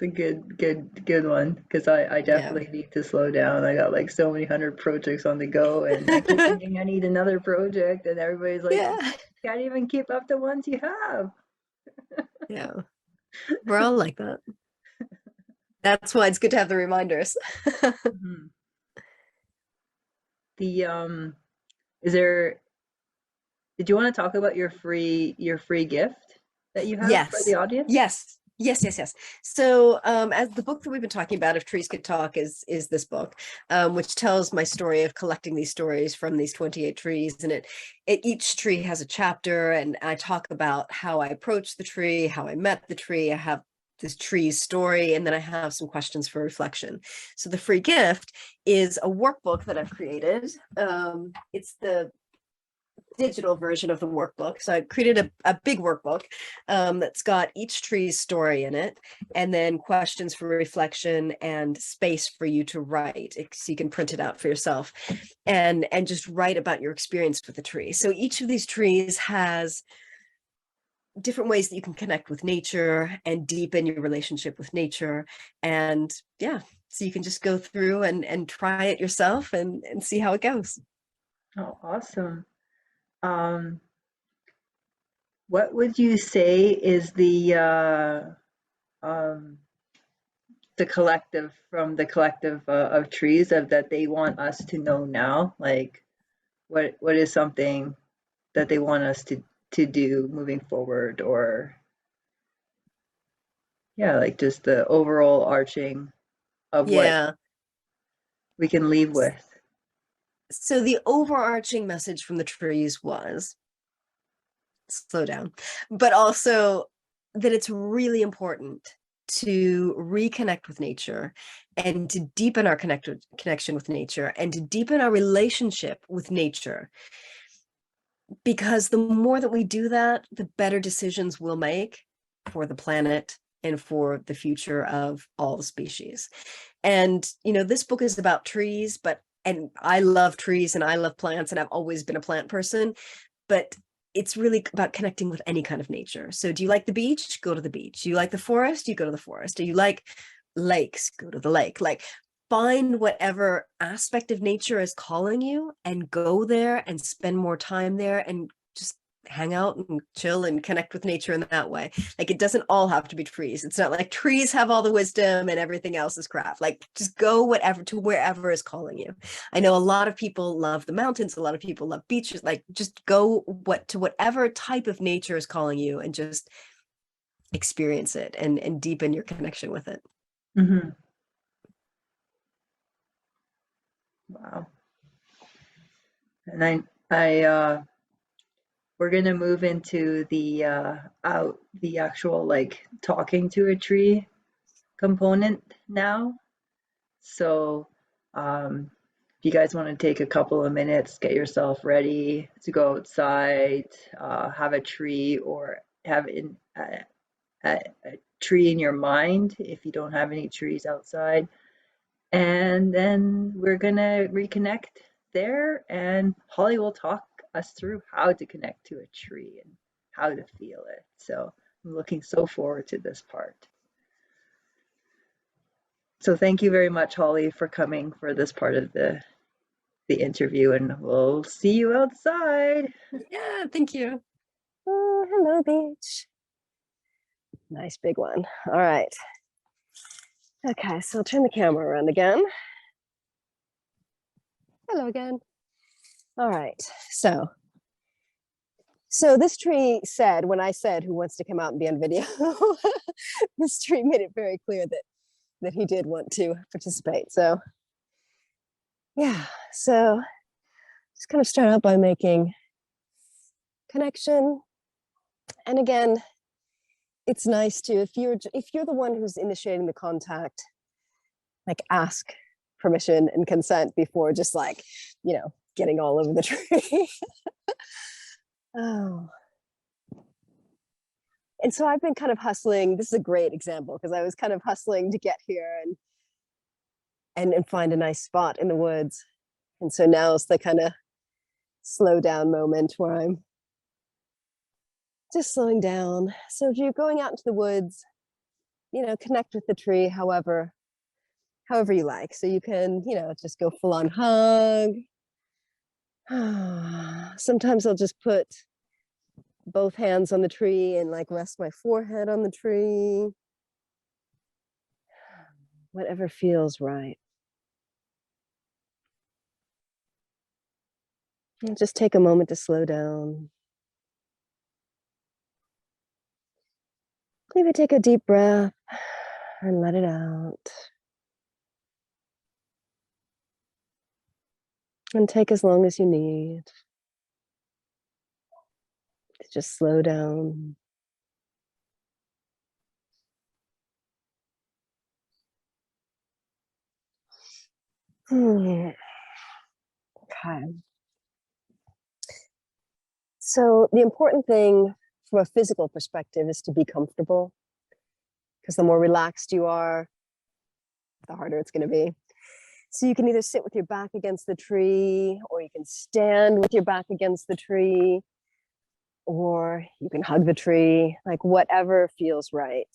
[SPEAKER 2] It's a good one because I
[SPEAKER 3] Yeah.
[SPEAKER 2] definitely need to slow down. I got like so many hundred projects on the go, and I keep thinking I need another project, and everybody's like, you
[SPEAKER 3] Yeah.
[SPEAKER 2] can't even keep up the ones you have.
[SPEAKER 3] Yeah. We're all like that. That's why it's good to have the reminders.
[SPEAKER 2] Mhm. The is there? Did you want to talk about your free gift that you have for the
[SPEAKER 3] Yes.
[SPEAKER 2] audience?
[SPEAKER 3] Yes. Yes, yes, yes. So, as the book that we've been talking about, If Trees Could Talk, is this book, which tells my story of collecting these stories from these 28 trees, and each tree has a chapter, and I talk about how I approached the tree, how I met the tree. I have this tree's story, and then I have some questions for reflection. So, the free gift is a workbook that I've created. It's the digital version of the workbook. So I created a big workbook that's got each tree's story in it, and then questions for reflection and space for you to write, so you can print it out for yourself and just write about your experience with the tree. So each of these trees has different ways that you can connect with nature and deepen your relationship with nature. And yeah, so you can just go through and try it yourself and see how it goes.
[SPEAKER 2] Oh, awesome. What would you say is the collective from the collective of trees of that they want us to know now? Like, what is something that they want us to do moving forward, or yeah, like just the overall arching of what
[SPEAKER 3] Yeah.
[SPEAKER 2] we can leave with.
[SPEAKER 3] So the overarching message from the trees was slow down, but also that it's really important to reconnect with nature and to deepen our connection with nature and to deepen our relationship with nature. Because the more that we do that, the better decisions we'll make for the planet and for the future of all the species. And, you know, this book is about trees, and I love trees and I love plants and I've always been a plant person, but it's really about connecting with any kind of nature. So do you like the beach? Go to the beach. Do you like the forest? You go to the forest. Do you like lakes? Go to the lake. Like, find whatever aspect of nature is calling you and go there and spend more time there and just hang out and chill and connect with nature in that way. Like, it doesn't all have to be trees. It's not like trees have all the wisdom and everything else is crap. Like, just go wherever is calling you. I know a lot of people love the mountains, a lot of people love beaches. Like, just go to whatever type of nature is calling you and just experience it and deepen your connection with it.
[SPEAKER 2] Mm-hmm. Wow. And we're gonna move into the actual like talking to a tree component now. So, if you guys want to take a couple of minutes, get yourself ready to go outside, have a tree or have a tree in your mind if you don't have any trees outside. And then we're gonna reconnect there, and Holly will talk us through how to connect to a tree and how to feel it. So I'm looking so forward to this part. So thank you very much, Holly, for coming for this part of the interview, and we'll see you outside.
[SPEAKER 3] Yeah, thank you. Oh, hello, beach. Nice big one. All right. Okay, so I'll turn the camera around again. Hello again. All right, so this tree said, when I said who wants to come out and be on video, this tree made it very clear that he did want to participate. So yeah, so just kind of start out by making connection. And again, it's nice to, if you're the one who's initiating the contact, like, ask permission and consent before just, like, you know, getting all over the tree. Oh. And so I've been kind of hustling. This is a great example because I was kind of hustling to get here and find a nice spot in the woods. And so now it's the kind of slow down moment where I'm just slowing down. So if you're going out into the woods, you know, connect with the tree however you like. So you can, you know, just go full on hug. Sometimes I'll just put both hands on the tree and like rest my forehead on the tree. Whatever feels right. And just take a moment to slow down. Maybe take a deep breath and let it out. And take as long as you need to just slow down. Okay. So the important thing from a physical perspective is to be comfortable, because the more relaxed you are, the harder it's going to be. So you can either sit with your back against the tree, or you can stand with your back against the tree, or you can hug the tree, like whatever feels right.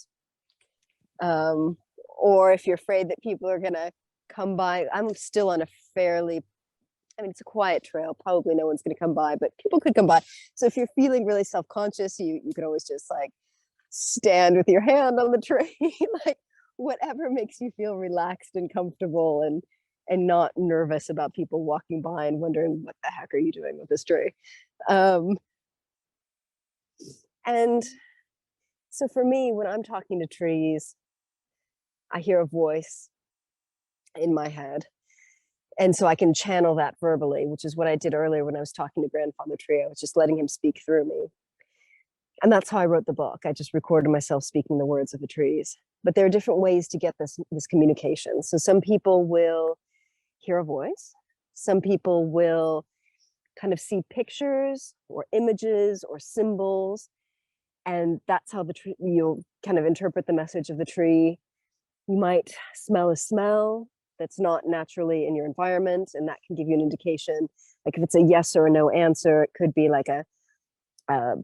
[SPEAKER 3] Or if you're afraid that people are going to come by, I'm still on a fairly, I mean, it's a quiet trail. Probably no one's going to come by, but people could come by. So if you're feeling really self-conscious, you could always just like stand with your hand on the tree, like whatever makes you feel relaxed and comfortable and not nervous about people walking by and wondering what the heck are you doing with this tree. And so for me, when I'm talking to trees, I hear a voice in my head. And so I can channel that verbally, which is what I did earlier when I was talking to Grandfather Tree. I was just letting him speak through me. And that's how I wrote the book. I just recorded myself speaking the words of the trees. But there are different ways to get this communication. So some people will hear a voice. Some people will kind of see pictures or images or symbols. And that's how the tree, you'll kind of interpret the message of the tree. You might smell a smell that's not naturally in your environment, and that can give you an indication. Like if it's a yes or a no answer, it could be like a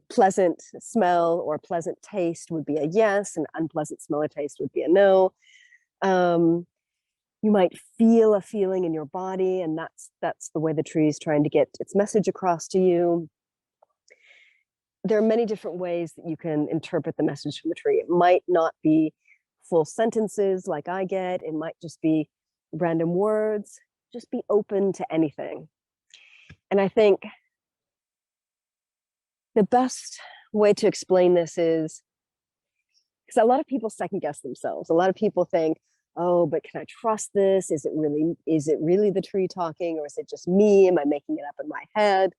[SPEAKER 3] pleasant smell or pleasant taste would be a yes, and unpleasant smell or taste would be a no. You might feel a feeling in your body, and that's the way the tree is trying to get its message across to you. There are many different ways that you can interpret the message from the tree. It might not be full sentences like I get. It might just be random words. Just be open to anything. And I think the best way to explain this is, because a lot of people second guess themselves. A lot of people think, oh, but can I trust this? Is it really the tree talking, or is it just me? Am I making it up in my head?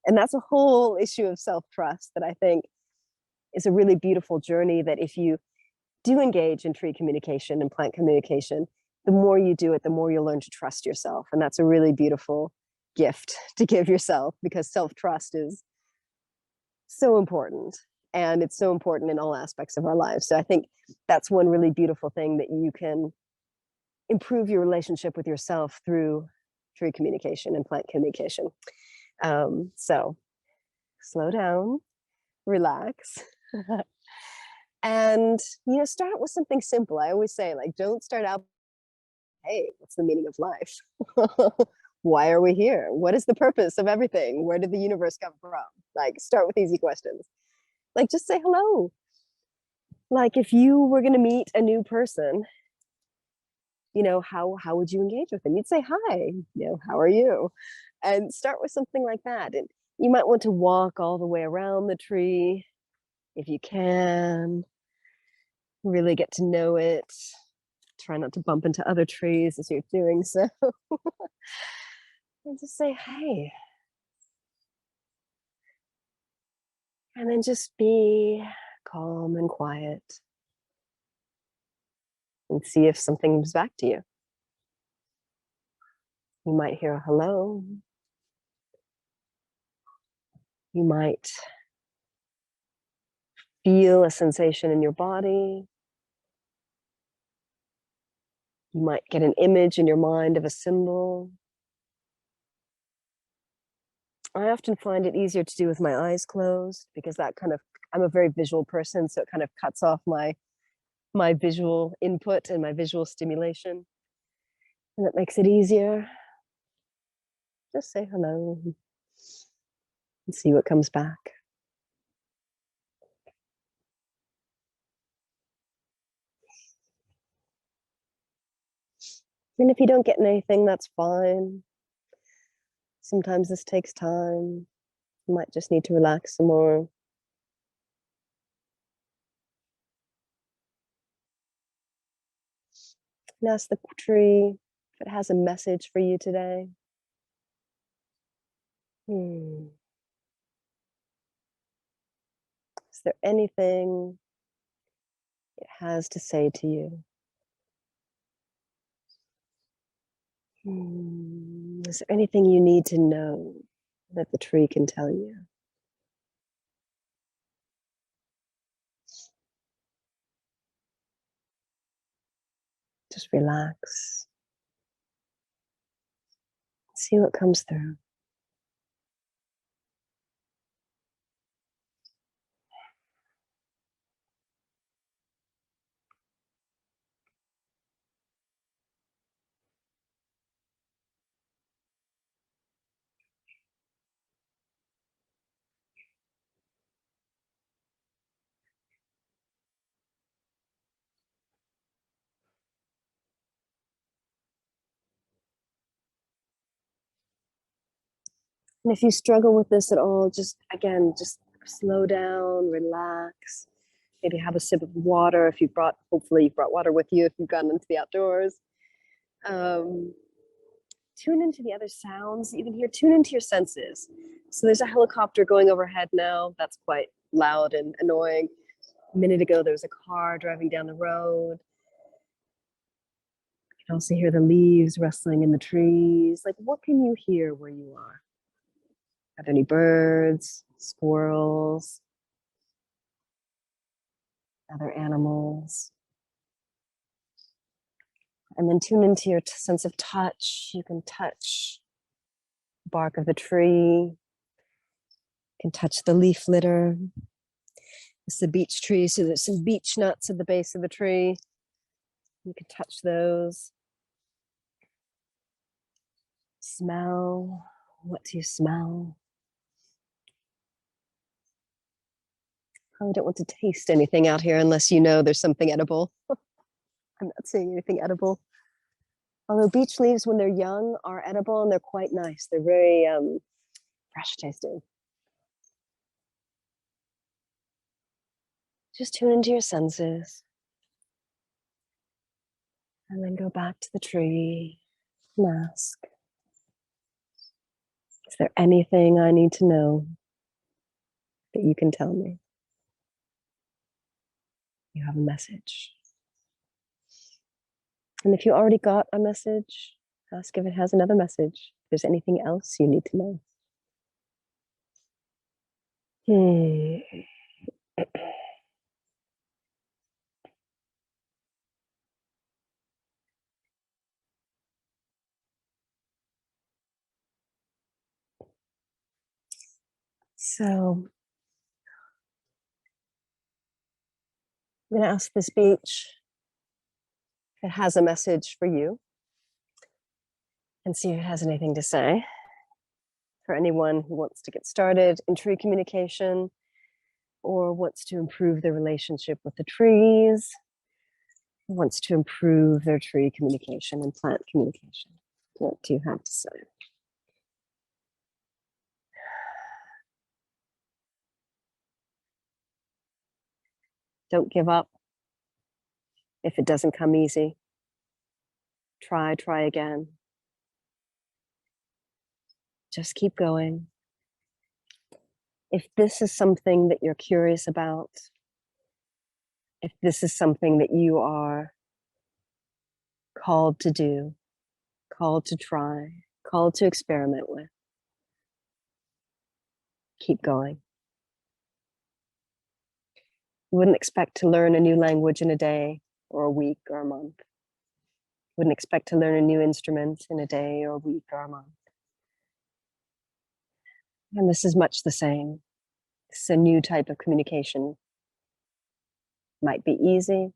[SPEAKER 3] And that's a whole issue of self-trust that I think is a really beautiful journey, that if you do engage in tree communication and plant communication, the more you do it, the more you'll learn to trust yourself. And that's a really beautiful gift to give yourself, because self-trust is so important. And it's so important in all aspects of our lives. So I think that's one really beautiful thing, that you can improve your relationship with yourself through tree communication and plant communication. So slow down, relax, and start with something simple. I always say, like, don't start out, hey, what's the meaning of life? Why are we here? What is the purpose of everything? Where did the universe come from? Like, start with easy questions. Like, just say hello. Like, if you were going to meet a new person, how would you engage with them? You'd say, hi, how are you? And start with something like that. And you might want to walk all the way around the tree if you can. Really get to know it. Try not to bump into other trees as you're doing so. And just say, hey. And then just be calm and quiet. And see if something comes back to you. You might hear a hello. You might feel a sensation in your body. You might get an image in your mind of a symbol. I often find it easier to do with my eyes closed, because I'm a very visual person, so it kind of cuts off my visual input and my visual stimulation. And it makes it easier. Just say hello and see what comes back. And if you don't get anything, that's fine. Sometimes this takes time. You might just need to relax some more. And ask the tree if it has a message for you today. Is there anything it has to say to you? Is there anything you need to know that the tree can tell you? Just relax. See what comes through. And if you struggle with this at all, just slow down, relax. Maybe have a sip of water if hopefully you've brought water with you if you've gone into the outdoors. Tune into the other sounds that you can hear. Tune into your senses. So there's a helicopter going overhead now. That's quite loud and annoying. A minute ago, there was a car driving down the road. You can also hear the leaves rustling in the trees. Like, what can you hear where you are? Are there any birds, squirrels, other animals? And then tune into your sense of touch. You can touch the bark of the tree. You can touch the leaf litter. It's the beech tree, so there's some beech nuts at the base of the tree. You can touch those. Smell. What do you smell? Probably don't want to taste anything out here unless you know there's something edible. I'm not seeing anything edible. Although beech leaves, when they're young, are edible and they're quite nice. They're very fresh tasting. Just tune into your senses. And then go back to the tree and ask, is there anything I need to know that you can tell me? You have a message. And if you already got a message, ask if it has another message. If there's anything else you need to know. So I'm going to ask this beach if it has a message for you and see if it has anything to say. For anyone who wants to get started in tree communication or wants to improve their relationship with the trees, wants to improve their tree communication and plant communication. What do you have to say? Don't give up if it doesn't come easy. Try again. Just keep going. If this is something that you're curious about, if this is something that you are called to do, called to try, called to experiment with, keep going. You wouldn't expect to learn a new language in a day or a week or a month. Wouldn't expect to learn a new instrument in a day or a week or a month. And this is much the same. It's a new type of communication. Might be easy,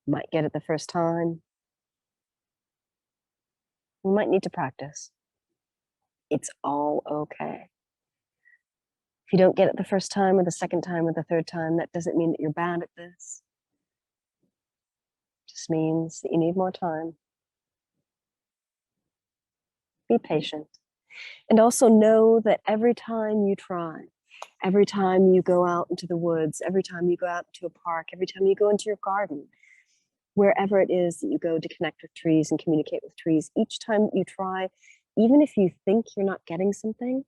[SPEAKER 3] might get it the first time. You might need to practice. It's all okay. If you don't get it the first time or the second time or the third time, that doesn't mean that you're bad at this. It just means that you need more time. Be patient. And also know that every time you try, every time you go out into the woods, every time you go out to a park, every time you go into your garden, wherever it is that you go to connect with trees and communicate with trees, each time that you try, even if you think you're not getting something,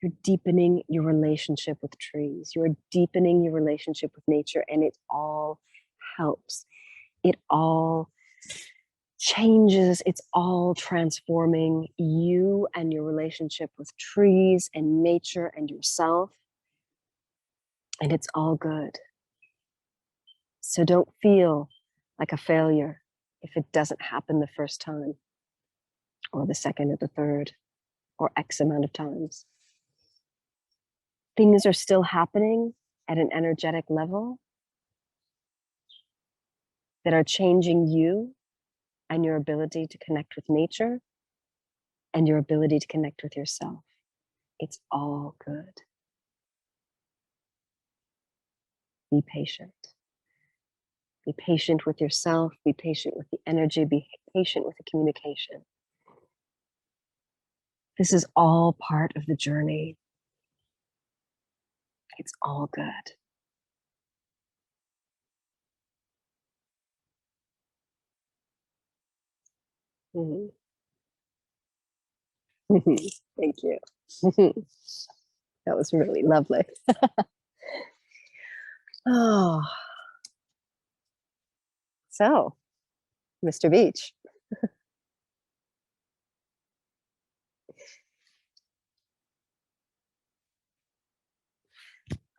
[SPEAKER 3] you're deepening your relationship with trees. You're deepening your relationship with nature, and it all helps. It all changes. It's all transforming you and your relationship with trees and nature and yourself. And it's all good. So don't feel like a failure if it doesn't happen the first time, or the second, or the third, or X amount of times. Things are still happening at an energetic level that are changing you and your ability to connect with nature and your ability to connect with yourself. It's all good. Be patient. Be patient with yourself. Be patient with the energy. Be patient with the communication. This is all part of the journey. It's all good. Mhm. Thank you. That was really lovely. Oh, so, Mr. Beach.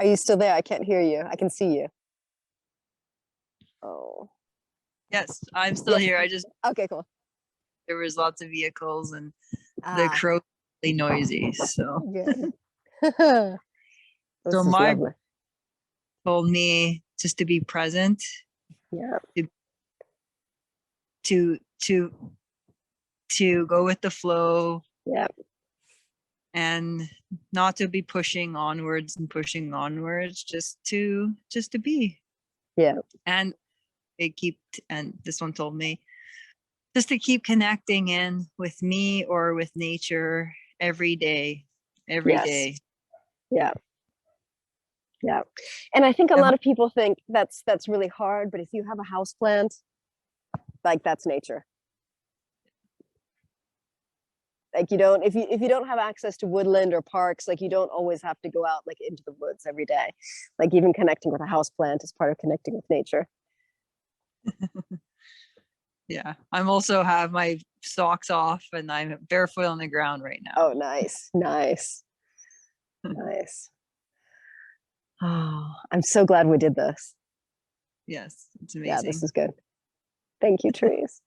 [SPEAKER 3] Are you still there? I can't hear you. I can see you. Oh.
[SPEAKER 2] Yes, I'm still here. I just,
[SPEAKER 3] Okay, cool.
[SPEAKER 2] there was lots of vehicles and the
[SPEAKER 3] Ah,
[SPEAKER 2] crow really noisy. So,
[SPEAKER 3] good. This
[SPEAKER 2] so
[SPEAKER 3] is
[SPEAKER 2] my
[SPEAKER 3] lovely.
[SPEAKER 2] told me just to be present,
[SPEAKER 3] Yeah.
[SPEAKER 2] to go with the flow,
[SPEAKER 3] Yeah.
[SPEAKER 2] and not to be pushing onwards, just to be.
[SPEAKER 3] Yeah.
[SPEAKER 2] And and this one told me just to keep connecting in with me or with nature every day,
[SPEAKER 3] Yes. Yeah. Yeah. And I think a
[SPEAKER 2] And
[SPEAKER 3] lot of people think that's really hard, but if you have a house plant, like that's nature. Like you don't, if you don't have access to woodland or parks, like you don't always have to go out like into the woods every day. Like even connecting with a house plant is part of connecting with nature.
[SPEAKER 2] yeah, I'm also have my socks off and I'm barefoot on the ground right now.
[SPEAKER 3] Oh, nice. Nice. Nice. Oh, I'm so glad we did this.
[SPEAKER 2] Yes, it's
[SPEAKER 3] Yeah,
[SPEAKER 2] amazing.
[SPEAKER 3] this is good. Thank you, trees.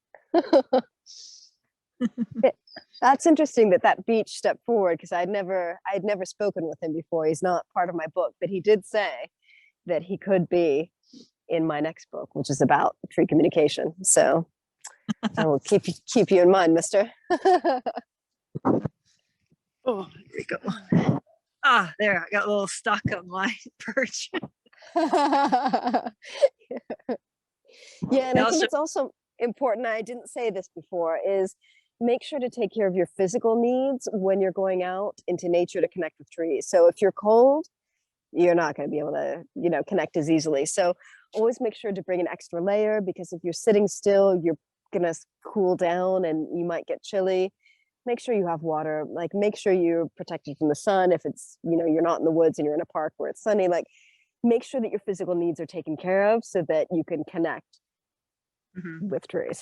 [SPEAKER 3] That's interesting that beach stepped forward, because I'd never spoken with him before. He's not part of my book, but he did say that he could be in my next book, which is about tree communication. So I will keep you in mind, mister.
[SPEAKER 2] Oh, here we go. There, I got a little stuck on my perch.
[SPEAKER 3] Yeah, and I think it's also important, I didn't say this before, is make sure to take care of your physical needs when you're going out into nature to connect with trees. So if you're cold, you're not going to be able to, connect as easily. So always make sure to bring an extra layer, because if you're sitting still, you're going to cool down and you might get chilly. Make sure you have water, like make sure you're protected from the sun. If it's, you're not in the woods and you're in a park where it's sunny, like make sure that your physical needs are taken care of so that you can connect with trees.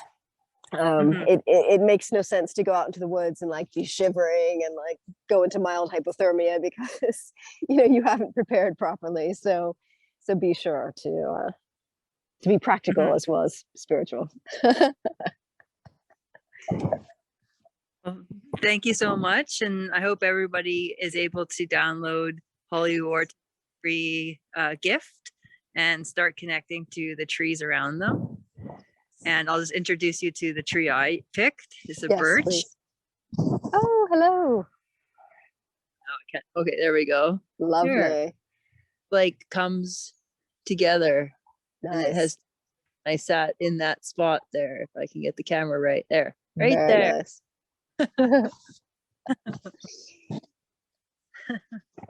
[SPEAKER 3] It makes no sense to go out into the woods and like be shivering and like go into mild hypothermia, because you haven't prepared properly. So be sure to be practical as well as spiritual.
[SPEAKER 2] Well, thank you so much, and I hope everybody is able to download Holly Worton's free gift and start connecting to the trees around them. And I'll just introduce you to the tree I picked. It's a birch.
[SPEAKER 3] Please. Oh, hello.
[SPEAKER 2] Okay, there we go.
[SPEAKER 3] Lovely.
[SPEAKER 2] Here. Like comes together.
[SPEAKER 3] Nice.
[SPEAKER 2] And it has, I sat in that spot there, if I can get the camera right there. Right
[SPEAKER 3] Very
[SPEAKER 2] there.
[SPEAKER 3] Nice.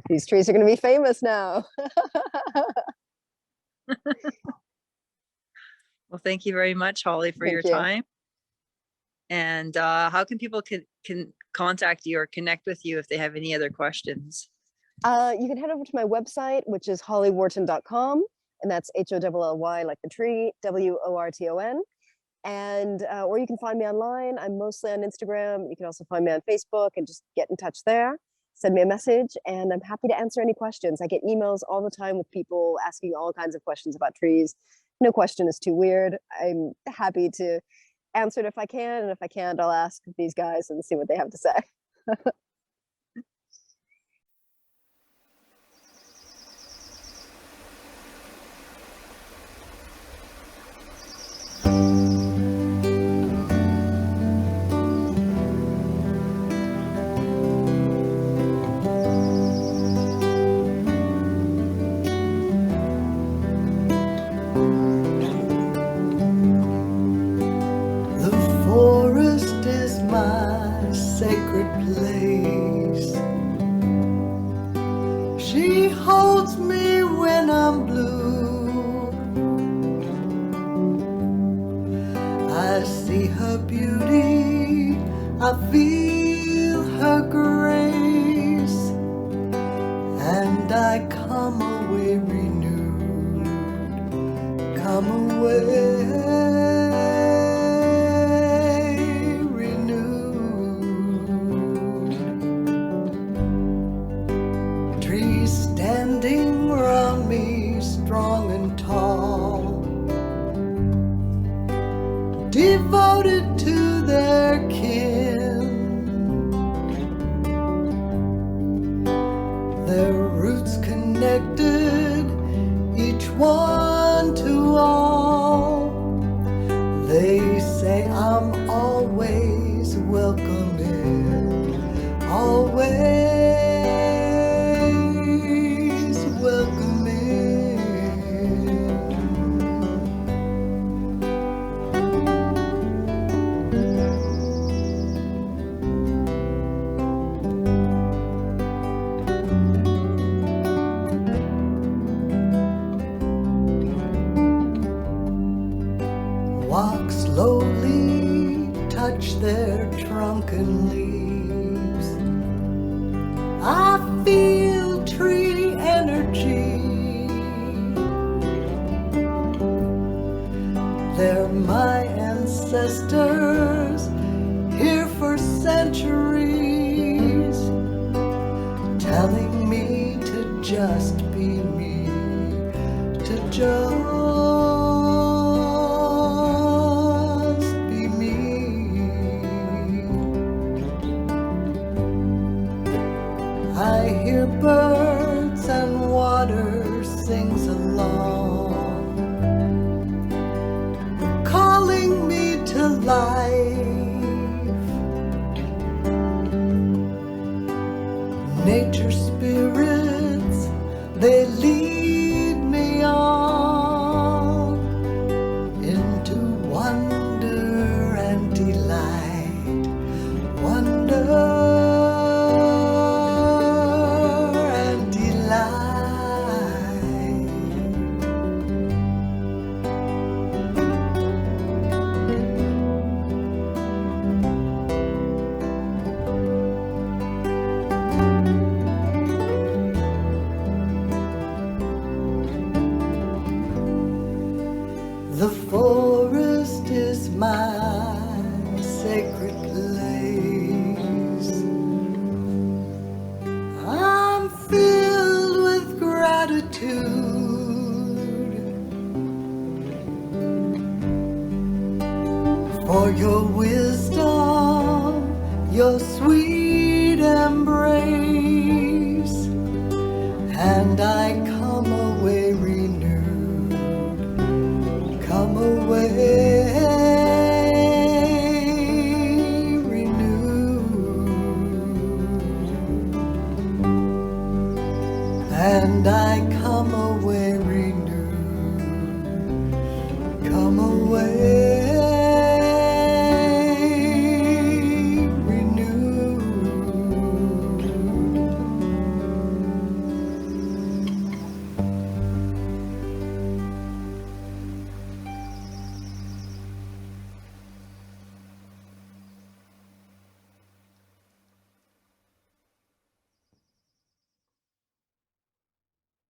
[SPEAKER 3] These trees are going to be famous now.
[SPEAKER 2] Well, thank you very much, Holly, for your time. And how can people can contact you or connect with you if they have any other questions?
[SPEAKER 3] You can head over to my website, which is hollyworton.com, and that's HOLLY like the tree, WORTON. And or you can find me online. I'm mostly on Instagram. You can also find me on Facebook and just get in touch there. Send me a message, and I'm happy to answer any questions. I get emails all the time with people asking all kinds of questions about trees, No question is too weird. I'm happy to answer it if I can, and if I can't, I'll ask these guys and see what they have to say.
[SPEAKER 1] The forest is my sacred place. She holds me when I'm blue. I see her beauty, I feel her grace, and I come away renewed, come away renewed. Trees standing round me, strong and tall, devoted to their kin. Their roots connected, each one to all. They say I'm always welcome in, always welcome in. Walk slowly, touch their trunken leaves. I feel tree energy. They're my ancestors, here for centuries, telling me to just be me, to just be me. I hear birds and water sings along, calling me to life. Nature spirits, they lead me on into wonder and delight, wonder and delight. The forest is my sacred place. I'm filled with gratitude for your wisdom, your sweet embrace, and I come away renewed, come away renewed, and I come away renewed, come away